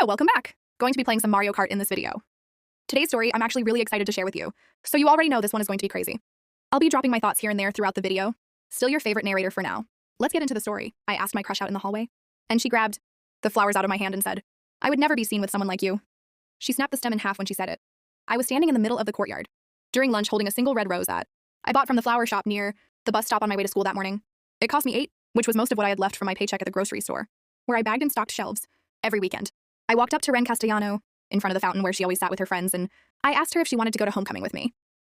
So welcome back. Going to be playing some Mario Kart in this video. Today's story I'm actually really excited to share with you, so you already know this one is going to be crazy. I'll be dropping my thoughts here and there throughout the video. Still your favorite narrator for now. Let's get into the story. I asked my crush out in the hallway, and she grabbed the flowers out of my hand and said, "I would never be seen with someone like you." She snapped the stem in half when she said it. I was standing in the middle of the courtyard during lunch holding a single red rose that I bought from the flower shop near the bus stop on my way to school that morning. It cost me $8, which was most of what I had left from my paycheck at the grocery store, where I bagged and stocked shelves every weekend. I walked up to Ren Castellano in front of the fountain where she always sat with her friends, and I asked her if she wanted to go to homecoming with me.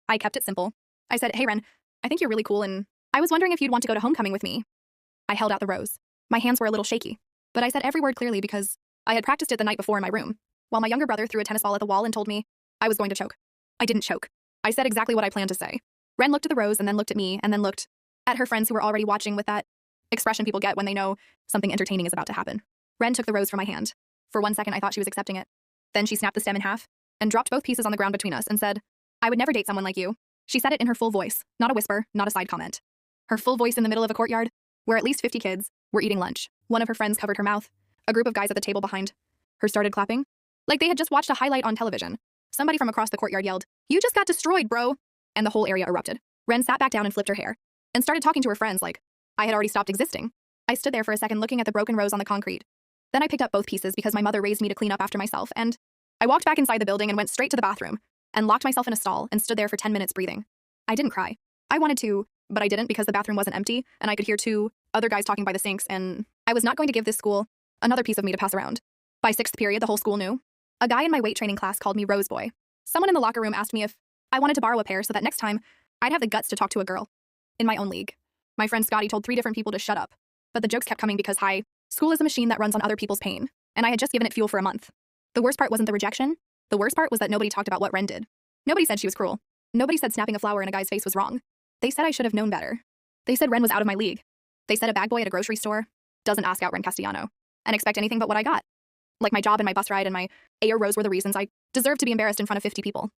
I kept it simple. I said, "Hey Ren, I think you're really cool, and I was wondering if you'd want to go to homecoming with me." I held out the rose. My hands were a little shaky, but I said every word clearly because I had practiced it the night before in my room, while my younger brother threw a tennis ball at the wall and told me I was going to choke. I didn't choke. I said exactly what I planned to say. Ren looked at the rose and then looked at me and then looked at her friends who were already watching with that expression people get when they know something entertaining is about to happen. Ren took the rose from my hand. For 1 second, I thought she was accepting it. Then she snapped the stem in half and dropped both pieces on the ground between us and said, "I would never date someone like you." She said it in her full voice, not a whisper, not a side comment. Her full voice in the middle of a courtyard where at least 50 kids were eating lunch. One of her friends covered her mouth. A group of guys at the table behind her started clapping, like they had just watched a highlight on television. Somebody from across the courtyard yelled, "You just got destroyed, bro!" And the whole area erupted. Ren sat back down and flipped her hair and started talking to her friends like I had already stopped existing. I stood there for a second looking at the broken rose on the concrete. Then I picked up both pieces because my mother raised me to clean up after myself, and I walked back inside the building and went straight to the bathroom and locked myself in a stall and stood there for 10 minutes breathing. I didn't cry. I wanted to, but I didn't because the bathroom wasn't empty and I could hear 2 other guys talking by the sinks, and I was not going to give this school another piece of me to pass around. By 6th period, the whole school knew. A guy in my weight training class called me Rose Boy. Someone in the locker room asked me if I wanted to borrow a pair so that next time I'd have the guts to talk to a girl in my own league. My friend Scotty told 3 different people to shut up, but the jokes kept coming because school is a machine that runs on other people's pain, and I had just given it fuel for a month. The worst part wasn't the rejection. The worst part was that nobody talked about what Ren did. Nobody said she was cruel. Nobody said snapping a flower in a guy's face was wrong. They said I should have known better. They said Ren was out of my league. They said a bag boy at a grocery store doesn't ask out Ren Castellano and expect anything but what I got. Like my job and my bus ride and my A.R. rose were the reasons I deserved to be embarrassed in front of 50 people.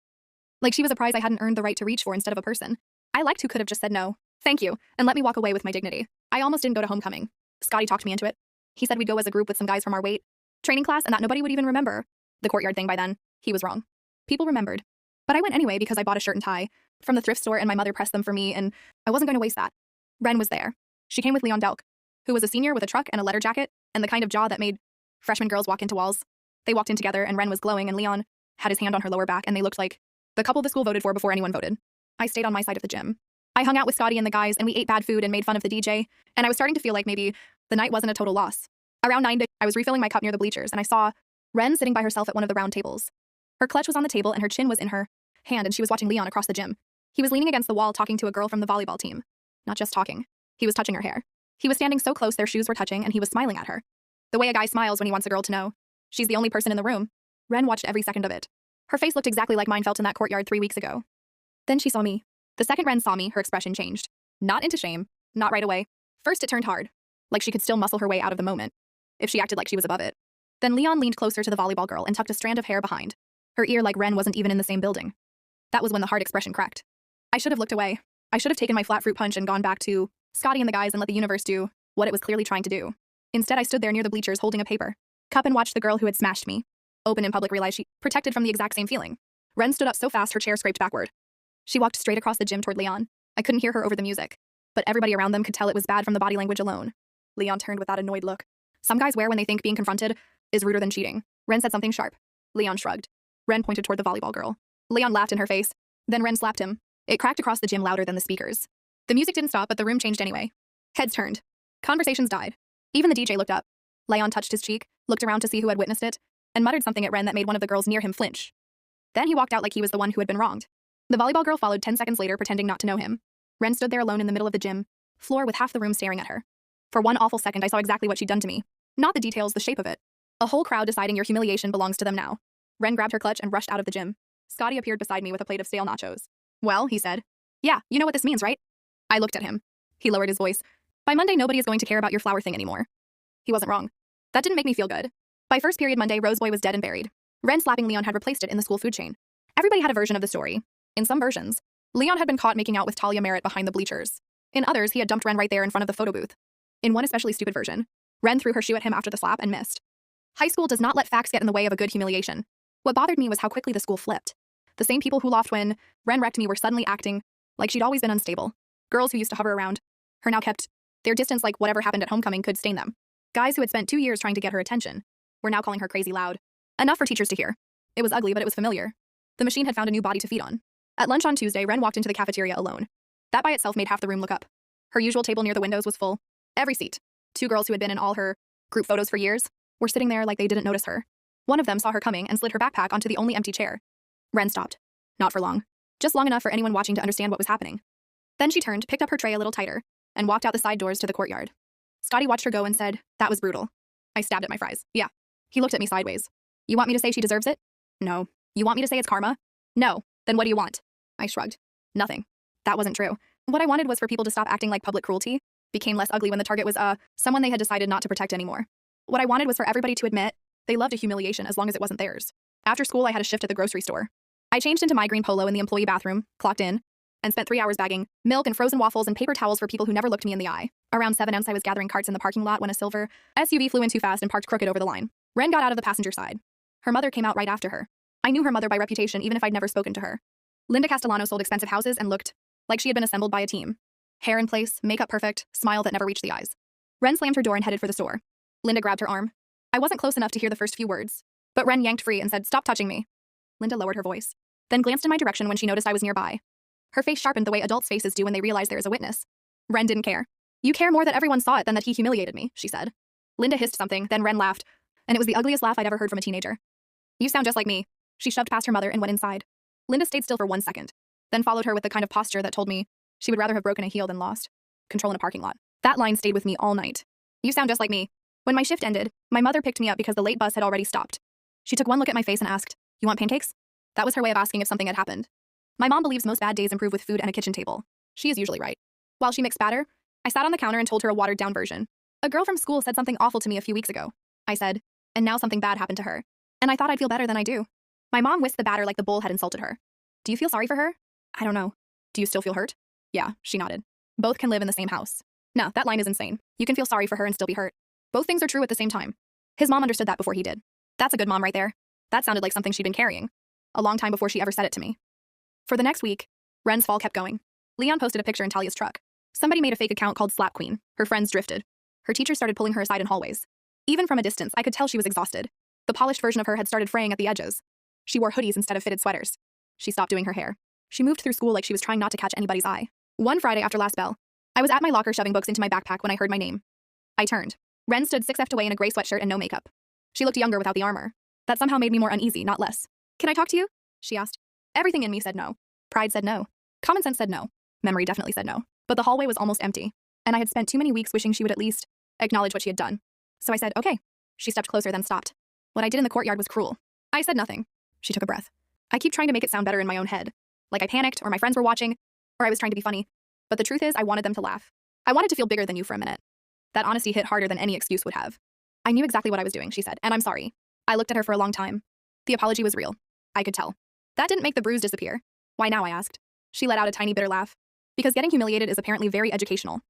Like she was a prize I hadn't earned the right to reach for instead of a person I liked who could have just said no, thank you, and let me walk away with my dignity. I almost didn't go to homecoming. Scotty talked me into it. He said we'd go as a group with some guys from our weight training class and that nobody would even remember the courtyard thing by then. He was wrong. People remembered. But I went anyway because I bought a shirt and tie from the thrift store and my mother pressed them for me, and I wasn't going to waste that. Ren was there. She came with Leon Delk, who was a senior with a truck and a leather jacket and the kind of jaw that made freshman girls walk into walls. They walked in together and Ren was glowing and Leon had his hand on her lower back and they looked like the couple the school voted for before anyone voted. I stayed on my side of the gym. I hung out with Scotty and the guys and we ate bad food and made fun of the DJ, and I was starting to feel like maybe the night wasn't a total loss. Around 9, I was refilling my cup near the bleachers and I saw Ren sitting by herself at one of the round tables. Her clutch was on the table and her chin was in her hand and she was watching Leon across the gym. He was leaning against the wall talking to a girl from the volleyball team. Not just talking. He was touching her hair. He was standing so close their shoes were touching and he was smiling at her. The way a guy smiles when he wants a girl to know she's the only person in the room. Ren watched every second of it. Her face looked exactly like mine felt in that courtyard 3 weeks ago. Then she saw me. The second Ren saw me, her expression changed. Not into shame. Not right away. First it turned hard. Like she could still muscle her way out of the moment, if she acted like she was above it. Then Leon leaned closer to the volleyball girl and tucked a strand of hair behind her ear like Ren wasn't even in the same building. That was when the hard expression cracked. I should have looked away. I should have taken my flat fruit punch and gone back to Scotty and the guys and let the universe do what it was clearly trying to do. Instead, I stood there near the bleachers holding a paper cup and watched the girl who had smashed me open in public realize she protected from the exact same feeling. Ren stood up so fast her chair scraped backward. She walked straight across the gym toward Leon. I couldn't hear her over the music, but everybody around them could tell it was bad from the body language alone. Leon turned with that annoyed look. Some guys wear when they think being confronted is ruder than cheating. Ren said something sharp. Leon shrugged. Ren pointed toward the volleyball girl. Leon laughed in her face. Then Ren slapped him. It cracked across the gym louder than the speakers. The music didn't stop, but the room changed anyway. Heads turned. Conversations died. Even the DJ looked up. Leon touched his cheek, looked around to see who had witnessed it, and muttered something at Ren that made one of the girls near him flinch. Then he walked out like he was the one who had been wronged. The volleyball girl followed 10 seconds later, pretending not to know him. Ren stood there alone in the middle of the gym floor with half the room staring at her. For one awful second, I saw exactly what she'd done to me. Not the details, the shape of it. A whole crowd deciding your humiliation belongs to them now. Ren grabbed her clutch and rushed out of the gym. Scotty appeared beside me with a plate of stale nachos. "Well," he said. "Yeah, you know what this means, right?" I looked at him. He lowered his voice. "By Monday, nobody is going to care about your flower thing anymore." He wasn't wrong. That didn't make me feel good. By first period Monday, Roseboy was dead and buried. Ren slapping Leon had replaced it in the school food chain. Everybody had a version of the story. In some versions, Leon had been caught making out with Talia Merritt behind the bleachers. In others, he had dumped Ren right there in front of the photo booth. In one especially stupid version, Ren threw her shoe at him after the slap and missed. High school does not let facts get in the way of a good humiliation. What bothered me was how quickly the school flipped. The same people who laughed when Ren wrecked me were suddenly acting like she'd always been unstable. Girls who used to hover around her now kept their distance like whatever happened at homecoming could stain them. Guys who had spent 2 years trying to get her attention were now calling her crazy loud. Enough for teachers to hear. It was ugly, but it was familiar. The machine had found a new body to feed on. At lunch on Tuesday, Ren walked into the cafeteria alone. That by itself made half the room look up. Her usual table near the windows was full. Every seat. 2 girls who had been in all her group photos for years were sitting there like they didn't notice her. One of them saw her coming and slid her backpack onto the only empty chair. Ren stopped. Not for long. Just long enough for anyone watching to understand what was happening. Then she turned, picked up her tray a little tighter, and walked out the side doors to the courtyard. Scotty watched her go and said, "That was brutal." I stabbed at my fries. Yeah. He looked at me sideways. "You want me to say she deserves it?" "No." "You want me to say it's karma?" "No." "Then what do you want?" I shrugged. "Nothing." That wasn't true. What I wanted was for people to stop acting like public cruelty became less ugly when the target was, someone they had decided not to protect anymore. What I wanted was for everybody to admit they loved a humiliation as long as it wasn't theirs. After school, I had a shift at the grocery store. I changed into my green polo in the employee bathroom, clocked in, and spent 3 hours bagging milk and frozen waffles and paper towels for people who never looked me in the eye. Around 7 a.m. I was gathering carts in the parking lot when a silver SUV flew in too fast and parked crooked over the line. Ren got out of the passenger side. Her mother came out right after her. I knew her mother by reputation even if I'd never spoken to her. Linda Castellano sold expensive houses and looked like she had been assembled by a team. Hair in place, makeup perfect, smile that never reached the eyes. Ren slammed her door and headed for the store. Linda grabbed her arm. I wasn't close enough to hear the first few words, but Ren yanked free and said, "Stop touching me." Linda lowered her voice, then glanced in my direction when she noticed I was nearby. Her face sharpened the way adults' faces do when they realize there is a witness. Ren didn't care. "You care more that everyone saw it than that he humiliated me," she said. Linda hissed something, then Ren laughed, and it was the ugliest laugh I'd ever heard from a teenager. "You sound just like me." She shoved past her mother and went inside. Linda stayed still for 1 second, then followed her with the kind of posture that told me she would rather have broken a heel than lost control in a parking lot. That line stayed with me all night. "You sound just like me." When my shift ended, my mother picked me up because the late bus had already stopped. She took one look at my face and asked, "You want pancakes?" That was her way of asking if something had happened. My mom believes most bad days improve with food and a kitchen table. She is usually right. While she mixed batter, I sat on the counter and told her a watered-down version. "A girl from school said something awful to me a few weeks ago," I said, "and now something bad happened to her. And I thought I'd feel better than I do." My mom whisked the batter like the bowl had insulted her. "Do you feel sorry for her?" "I don't know." "Do you still feel hurt?" "Yeah," she nodded. "Both can live in the same house." No, that line is insane. You can feel sorry for her and still be hurt. Both things are true at the same time. His mom understood that before he did. That's a good mom right there. That sounded like something she'd been carrying. A long time before she ever said it to me. For the next week, Ren's fall kept going. Leon posted a picture in Talia's truck. Somebody made a fake account called Slap Queen. Her friends drifted. Her teacher started pulling her aside in hallways. Even from a distance, I could tell she was exhausted. The polished version of her had started fraying at the edges. She wore hoodies instead of fitted sweaters. She stopped doing her hair. She moved through school like she was trying not to catch anybody's eye. One Friday after last bell, I was at my locker shoving books into my backpack when I heard my name. I turned. Ren stood 6 feet away in a gray sweatshirt and no makeup. She looked younger without the armor. That somehow made me more uneasy, not less. "Can I talk to you?" she asked. Everything in me said no. Pride said no. Common sense said no. Memory definitely said no. But the hallway was almost empty, and I had spent too many weeks wishing she would at least acknowledge what she had done. So I said, "Okay." She stepped closer, then stopped. What I did in the courtyard was cruel. I said nothing. She took a breath. I keep trying to make it sound better in my own head. Like I panicked, or my friends were watching, or I was trying to be funny. But the truth is, I wanted them to laugh. I wanted to feel bigger than you for a minute. That honesty hit harder than any excuse would have. "I knew exactly what I was doing," she said, "and I'm sorry." I looked at her for a long time. The apology was real. I could tell. That didn't make the bruise disappear. "Why now?" I asked. She let out a tiny bitter laugh. "Because getting humiliated is apparently very educational."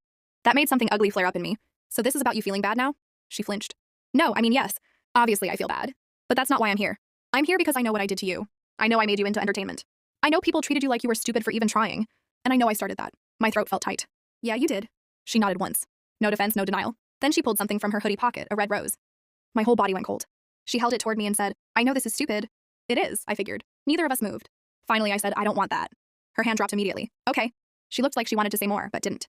That made something ugly flare up in me. "So this is about you feeling bad now?" She flinched. "No, I mean yes. Obviously I feel bad. But that's not why I'm here. I'm here because I know what I did to you. I know I made you into entertainment. I know people treated you like you were stupid for even trying. And I know I started that." My throat felt tight. "Yeah, you did." She nodded once. No defense, no denial. Then she pulled something from her hoodie pocket, a red rose. My whole body went cold. She held it toward me and said, "I know this is stupid." "It is," I figured. Neither of us moved. Finally, I said, "I don't want that." Her hand dropped immediately. "Okay." She looked like she wanted to say more, but didn't.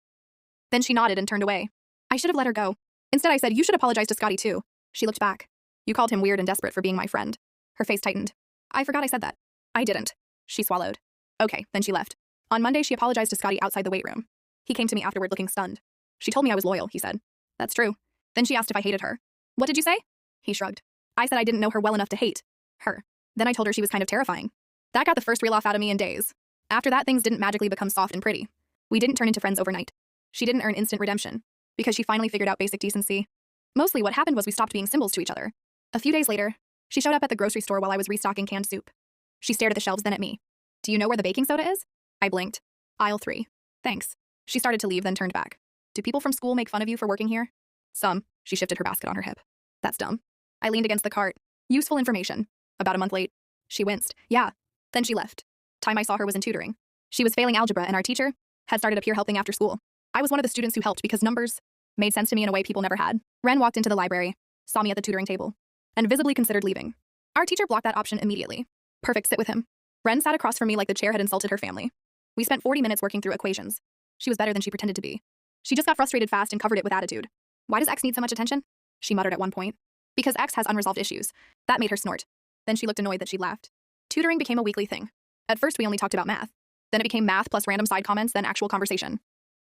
Then she nodded and turned away. I should have let her go. Instead, I said, "You should apologize to Scotty too." She looked back. "You called him weird and desperate for being my friend." Her face tightened. "I forgot I said that." "I didn't." She swallowed. "Okay," then she left. On Monday, she apologized to Scotty outside the weight room. He came to me afterward looking stunned. "She told me I was loyal," he said. "That's true." Then she asked if I hated her. "What did you say?" He shrugged. I said I didn't know her well enough to hate her. Then I told her she was kind of terrifying. That got the first real off out of me in days. After that, things didn't magically become soft and pretty. We didn't turn into friends overnight. She didn't earn instant redemption, because she finally figured out basic decency. Mostly what happened was we stopped being symbols to each other. A few days later, she showed up at the grocery store while I was restocking canned soup. She stared at the shelves, then at me. "Do you know where the baking soda is?" I blinked. "Aisle 3. "Thanks." She started to leave, then turned back. "Do people from school make fun of you for working here?" "Some." She shifted her basket on her hip. "That's dumb." I leaned against the cart. Useful information. About a month late. She winced. Yeah. Then she left. Time I saw her was in tutoring. She was failing algebra, and our teacher had started a peer helping after school. I was one of the students who helped because numbers made sense to me in a way people never had. Ren walked into the library, saw me at the tutoring table, and visibly considered leaving. Our teacher blocked that option immediately. Perfect sit with him. Ren sat across from me like the chair had insulted her family. We spent 40 minutes working through equations. She was better than she pretended to be. She just got frustrated fast and covered it with attitude. Why does X need so much attention? She muttered at one point. Because X has unresolved issues. That made her snort. Then she looked annoyed that she laughed. Tutoring became a weekly thing. At first we only talked about math. Then it became math plus random side comments, then actual conversation.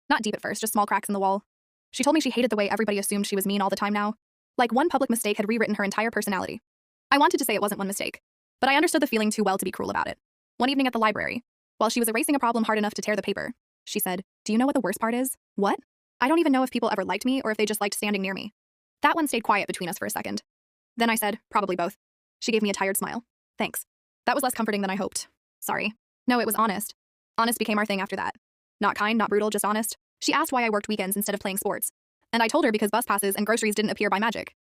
Not deep at first, just small cracks in the wall. She told me she hated the way everybody assumed she was mean all the time now. Like one public mistake had rewritten her entire personality. I wanted to say it wasn't one mistake, but I understood the feeling too well to be cruel about it. One evening at the library, while she was erasing a problem hard enough to tear the paper, she said, "Do you know what the worst part is?" What? I don't even know if people ever liked me or if they just liked standing near me. That one stayed quiet between us for a second. Then I said, "Probably both." She gave me a tired smile. "Thanks." That was less comforting than I hoped. Sorry. No, it was honest. Honest became our thing after that. Not kind, not brutal, just honest. She asked why I worked weekends instead of playing sports. And I told her because bus passes and groceries didn't appear by magic.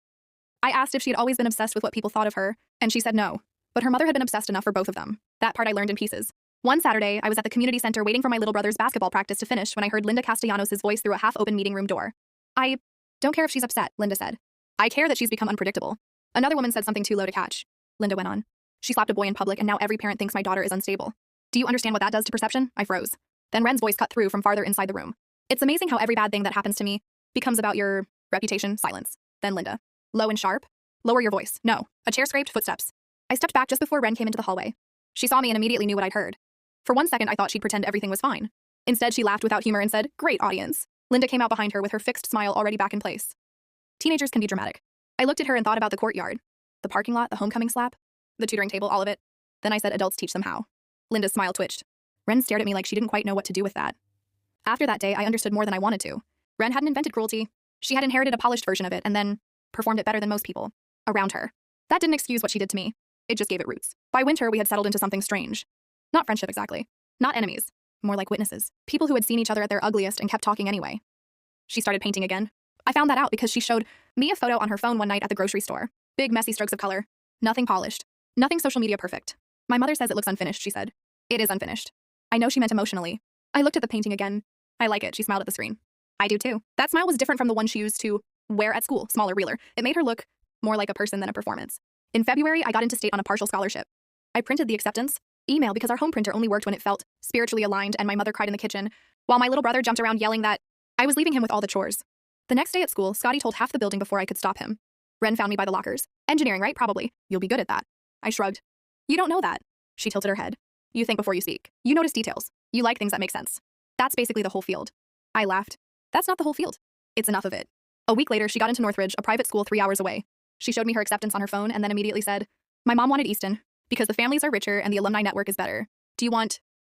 I asked if she had always been obsessed with what people thought of her, and she said no. But her mother had been obsessed enough for both of them. That part I learned in pieces. One Saturday, I was at the community center waiting for my little brother's basketball practice to finish when I heard Linda Castellanos' voice through a half-open meeting room door. "I don't care if she's upset," Linda said. "I care that she's become unpredictable." Another woman said something too low to catch. Linda went on. "She slapped a boy in public and now every parent thinks my daughter is unstable. Do you understand what that does to perception?" I froze. Then Ren's voice cut through from farther inside the room. "It's amazing how every bad thing that happens to me becomes about your reputation." Silence. Then Linda. Low and sharp. "Lower your voice." No. A chair scraped, footsteps. I stepped back just before Ren came into the hallway. She saw me and immediately knew what I'd heard. For one second, I thought she'd pretend everything was fine. Instead, she laughed without humor and said, "Great audience." Linda came out behind her with her fixed smile already back in place. Teenagers can be dramatic. I looked at her and thought about the courtyard, the parking lot, the homecoming slap, the tutoring table, all of it. Then I said, "Adults teach them how." Linda's smile twitched. Ren stared at me like she didn't quite know what to do with that. After that day, I understood more than I wanted to. Ren hadn't invented cruelty. She had inherited a polished version of it and then performed it better than most people around her. That didn't excuse what she did to me. It just gave it roots. By winter, we had settled into something strange. Not friendship exactly. Not enemies. More like witnesses. People who had seen each other at their ugliest and kept talking anyway. She started painting again. I found that out because she showed me a photo on her phone one night at the grocery store. Big, messy strokes of color. Nothing polished. Nothing social media perfect. "My mother says it looks unfinished," she said. "It is unfinished." I know she meant emotionally. I looked at the painting again. "I like it," she smiled at the screen. "I do too." That smile was different from the one she used to wear at school, smaller, realer. It made her look more like a person than a performance. In February, I got into state on a partial scholarship. I printed the acceptance email because our home printer only worked when it felt spiritually aligned, and my mother cried in the kitchen, while my little brother jumped around yelling that I was leaving him with all the chores. The next day at school, Scotty told half the building before I could stop him. Ren found me by the lockers. "Engineering, right? Probably. You'll be good at that." I shrugged. "You don't know that." She tilted her head. "You think before you speak. You notice details. You like things that make sense. That's basically the whole field." I laughed. "That's not the whole field. It's enough of it." A week later, she got into Northridge, a private school 3 hours away. She showed me her acceptance on her phone and then immediately said, "My mom wanted Easton, because the families are richer and the alumni network is better. Do you want